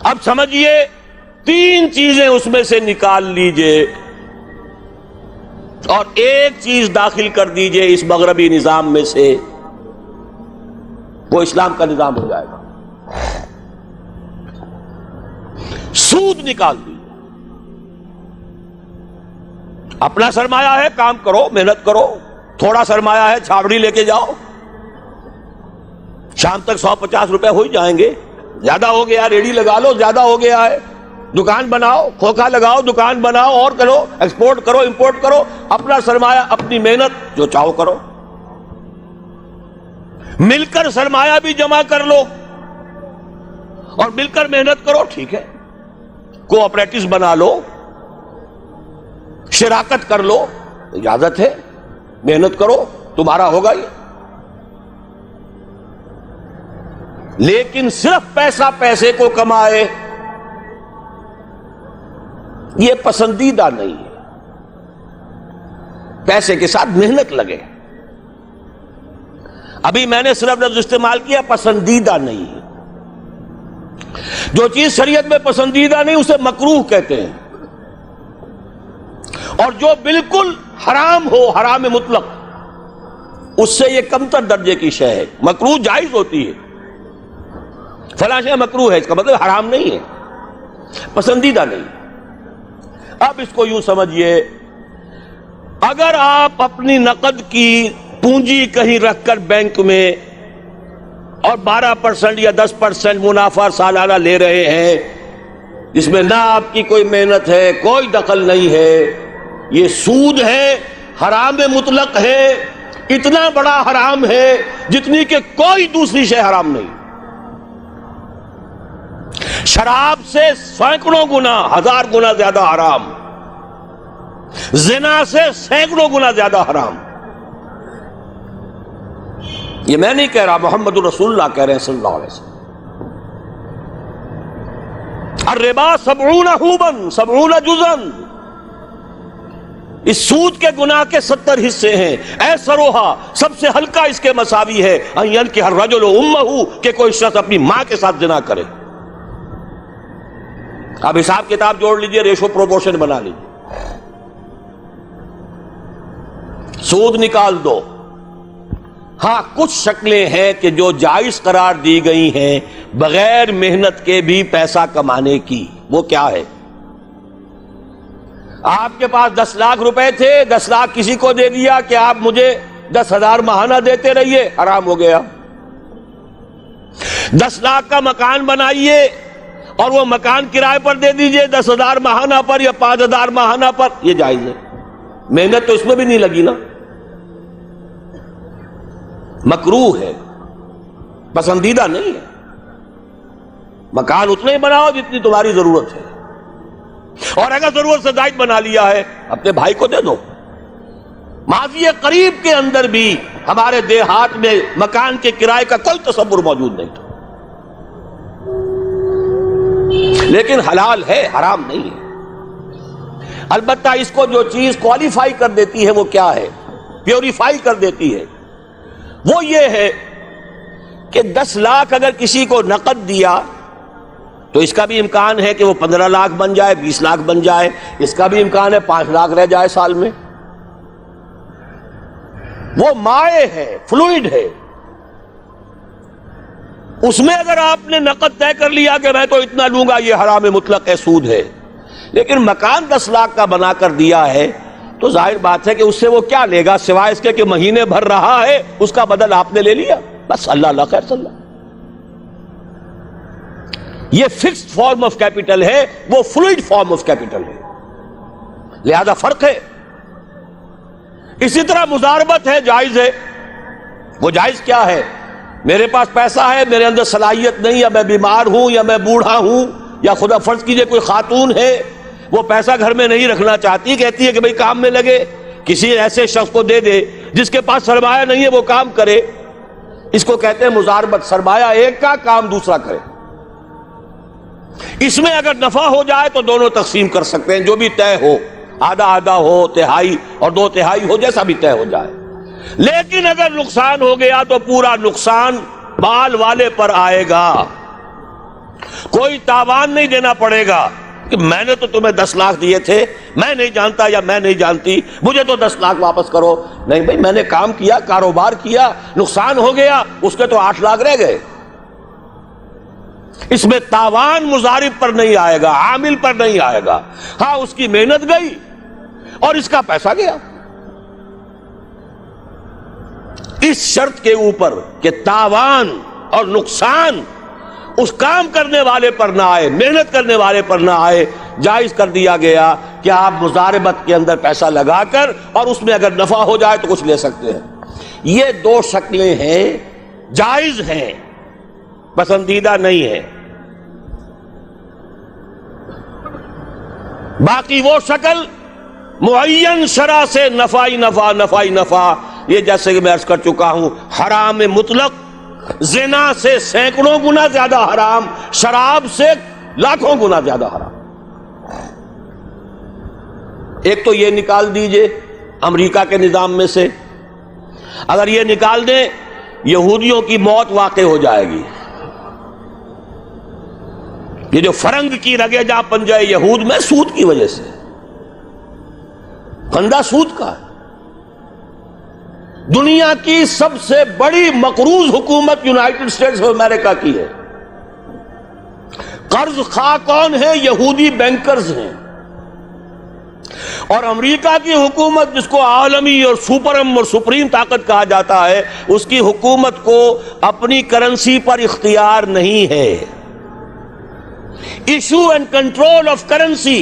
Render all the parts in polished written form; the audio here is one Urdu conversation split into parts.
اب سمجھیے 3 چیزیں اس میں سے نکال لیجئے اور ایک چیز داخل کر دیجئے اس مغربی نظام میں سے، وہ اسلام کا نظام ہو جائے گا۔ سود نکال دیجئے، اپنا سرمایہ ہے، کام کرو، محنت کرو، تھوڑا سرمایہ ہے، چھاوڑی لے کے جاؤ، شام تک 150 روپے ہو ہی جائیں گے، زیادہ ہو گیا ریڈی لگا لو، زیادہ ہو گیا ہے دکان بناؤ، کھوکھا لگاؤ، دکان بناؤ، اور کرو، ایکسپورٹ کرو، امپورٹ کرو، اپنا سرمایہ، اپنی محنت جو چاہو کرو، مل کر سرمایہ بھی جمع کر لو اور مل کر محنت کرو، ٹھیک ہے، کوآپریٹس بنا لو، شراکت کر لو، اجازت ہے، محنت کرو، تمہارا ہوگا ہی۔ لیکن صرف پیسہ پیسے کو کمائے یہ پسندیدہ نہیں ہے، پیسے کے ساتھ محنت لگے۔ ابھی میں نے صرف لفظ استعمال کیا پسندیدہ نہیں ہے، جو چیز شریعت میں پسندیدہ نہیں اسے مکروہ کہتے ہیں، اور جو بالکل حرام ہو، حرام مطلق، اس سے یہ کمتر درجے کی شے ہے۔ مکروہ جائز ہوتی ہے، فلاں شے مکروہ ہے، اس کا مطلب حرام نہیں ہے، پسندیدہ نہیں۔ اب اس کو یوں سمجھیے، اگر آپ اپنی نقد کی پونجی کہیں رکھ کر بینک میں اور 12% یا 10% منافع سالانہ لے رہے ہیں، جس میں نہ آپ کی کوئی محنت ہے، کوئی دخل نہیں ہے، یہ سود ہے، حرام مطلق ہے، اتنا بڑا حرام ہے جتنی کہ کوئی دوسری شے حرام نہیں۔ شراب سے سینکڑوں گنا، 1000 گنا زیادہ حرام، زنا سے سینکڑوں گنا زیادہ حرام۔ یہ میں نہیں کہہ رہا، محمد رسول اللہ کہہ رہے ہیں صلی اللہ علیہ وسلم۔ الربا 70 حوبا 70 جزءا، اس سود کے گناہ کے 70 حصے ہیں۔ ایسروہا، سب سے ہلکا اس کے مساوی ہے، ان ینکح الرجل امہ، کہ کوئی شخص اپنی ماں کے ساتھ زنا کرے۔ اب حساب کتاب جوڑ لیجئے، ریشو پروپورشن بنا لیجئے، سود نکال دو۔ ہاں کچھ شکلیں ہیں کہ جو جائز قرار دی گئی ہیں بغیر محنت کے بھی پیسہ کمانے کی، وہ کیا ہے؟ آپ کے پاس 10 لاکھ روپے تھے، 10 لاکھ کسی کو دے دیا کہ آپ مجھے 10,000 ماہانہ دیتے رہیے، حرام ہو گیا۔ 10 لاکھ کا مکان بنائیے اور وہ مکان کرائے پر دے دیجئے 10,000 ماہانہ پر یا 5,000 ماہانہ پر، یہ جائز ہے، محنت تو اس میں بھی نہیں لگی نا، مکروہ ہے، پسندیدہ نہیں ہے۔ مکان اتنا ہی بناؤ جتنی تمہاری ضرورت ہے، اور اگر ضرورت سے زائد بنا لیا ہے اپنے بھائی کو دے دو۔ ماضی قریب کے اندر بھی ہمارے دیہات میں مکان کے کرائے کا کوئی تصور موجود نہیں تھا، لیکن حلال ہے، حرام نہیں ہے۔ البتہ اس کو جو چیز کوالیفائی کر دیتی ہے وہ کیا ہے، پیوریفائی کر دیتی ہے، وہ یہ ہے کہ 10 لاکھ اگر کسی کو نقد دیا تو اس کا بھی امکان ہے کہ وہ 15 لاکھ بن جائے، 20 لاکھ بن جائے، اس کا بھی امکان ہے 5 لاکھ رہ جائے سال میں۔ وہ مائع ہے، فلوئڈ ہے، اس میں اگر آپ نے نقد طے کر لیا کہ میں تو اتنا لوں گا، یہ حرام مطلق ہے، سود ہے۔ لیکن مکان 10 لاکھ کا بنا کر دیا ہے تو ظاہر بات ہے کہ اس سے وہ کیا لے گا سوائے اس کے کہ مہینے بھر رہا ہے، اس کا بدل آپ نے لے لیا، بس اللہ اللہ خیر صلی اللہ۔ یہ فکسڈ فارم آف کیپٹل ہے، وہ فلوئڈ فارم آف کیپٹل ہے، لہذا فرق ہے۔ اسی طرح مضاربت ہے، جائز ہے۔ وہ جائز کیا ہے؟ میرے پاس پیسہ ہے، میرے اندر صلاحیت نہیں، یا میں بیمار ہوں، یا میں بوڑھا ہوں، یا خدا فرض کیجئے کوئی خاتون ہے وہ پیسہ گھر میں نہیں رکھنا چاہتی، کہتی ہے کہ بھئی کام میں لگے، کسی ایسے شخص کو دے دے جس کے پاس سرمایہ نہیں ہے، وہ کام کرے، اس کو کہتے ہیں مضاربت، سرمایہ ایک کا، کام دوسرا کرے۔ اس میں اگر نفع ہو جائے تو دونوں تقسیم کر سکتے ہیں، جو بھی طے ہو، آدھا آدھا ہو، تہائی اور 2 تہائی ہو، جیسا بھی طے ہو جائے۔ لیکن اگر نقصان ہو گیا تو پورا نقصان مال والے پر آئے گا، کوئی تاوان نہیں دینا پڑے گا کہ میں نے تو تمہیں 10 لاکھ دیے تھے، میں نہیں جانتا یا میں نہیں جانتی، مجھے تو 10 لاکھ واپس کرو۔ نہیں بھائی، میں نے کام کیا، کاروبار کیا، نقصان ہو گیا، اس کے تو 8 لاکھ رہ گئے۔ اس میں تاوان مضارب پر نہیں آئے گا، عامل پر نہیں آئے گا۔ ہاں، اس کی محنت گئی اور اس کا پیسہ گیا، اس شرط کے اوپر کہ تاوان اور نقصان اس کام کرنے والے پر نہ آئے، محنت کرنے والے پر نہ آئے، جائز کر دیا گیا کہ آپ مضاربت کے اندر پیسہ لگا کر اور اس میں اگر نفع ہو جائے تو کچھ لے سکتے ہیں۔ یہ 2 شکلیں ہیں، جائز ہیں، پسندیدہ نہیں ہے۔ باقی وہ شکل معین شرع سے نفعی نفع، یہ جیسے کہ میں عرض کر چکا ہوں، حرام مطلق، زنا سے سینکڑوں گنا زیادہ حرام، شراب سے لاکھوں گنا زیادہ حرام۔ ایک تو یہ نکال دیجئے امریکہ کے نظام میں سے، اگر یہ نکال دیں یہودیوں کی موت واقع ہو جائے گی۔ یہ جو فرنگ کی رگے جا پنجے یہود میں سود کی وجہ سے، پھندا سود کا ہے۔ دنیا کی سب سے بڑی مقروض حکومت یونائٹڈ اسٹیٹس آف امریکہ کی ہے۔ قرض خواہ کون ہے؟ یہودی بینکرز ہیں۔ اور امریکہ کی حکومت، جس کو عالمی اور سپرم اور سپریم طاقت کہا جاتا ہے، اس کی حکومت کو اپنی کرنسی پر اختیار نہیں ہے۔ Issue and control of currency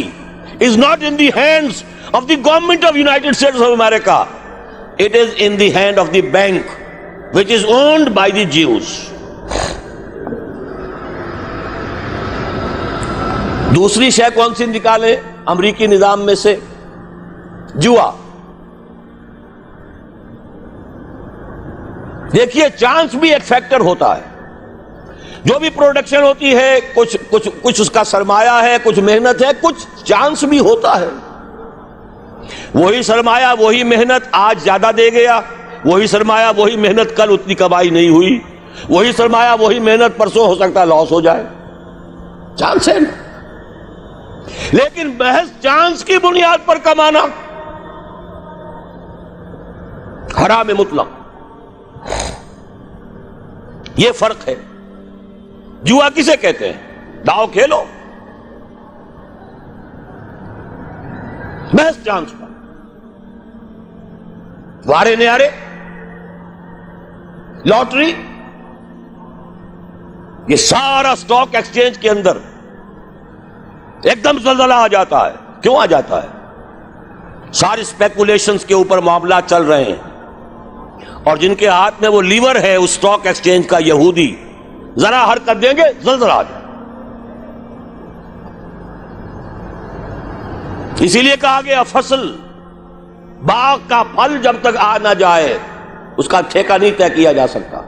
is not in the hands of the government of United States of America. It is in the hand of the bank, which is owned by the Jews. دوسری شے کون سی نکالیں امریکی نظام میں سے؟ جوا۔ دیکھیے، چانس بھی ایک فیکٹر ہوتا ہے۔ جو بھی پروڈکشن ہوتی ہے، کچھ اس کا سرمایہ ہے، کچھ محنت ہے، کچھ چانس بھی ہوتا ہے۔ وہی سرمایہ وہی محنت آج زیادہ دے گیا، وہی سرمایہ وہی محنت کل اتنی کمائی نہیں ہوئی، وہی سرمایہ وہی محنت پرسوں ہو سکتا ہے لاس ہو جائے، چانس ہے نا۔ لیکن محض چانس کی بنیاد پر کمانا حرام مطلق، یہ فرق ہے۔ جوا کسے کہتے ہیں؟ داؤ کھیلو محض چانس پر، وارے نیارے، لاٹری، یہ سارا سٹاک ایکسچینج کے اندر ایک دم زلزلہ آ جاتا ہے۔ کیوں آ جاتا ہے؟ ساری اسپیکولیشنز کے اوپر معاملات چل رہے ہیں، اور جن کے ہاتھ میں وہ لیور ہے اس سٹاک ایکسچینج کا، یہودی، ذرا حرکت دیں گے زلزلہ آ جائے۔ اسی لیے کہا گیا فصل، باغ کا پھل جب تک آ نہ جائے اس کا ٹھیکہ نہیں طے کیا جا سکتا۔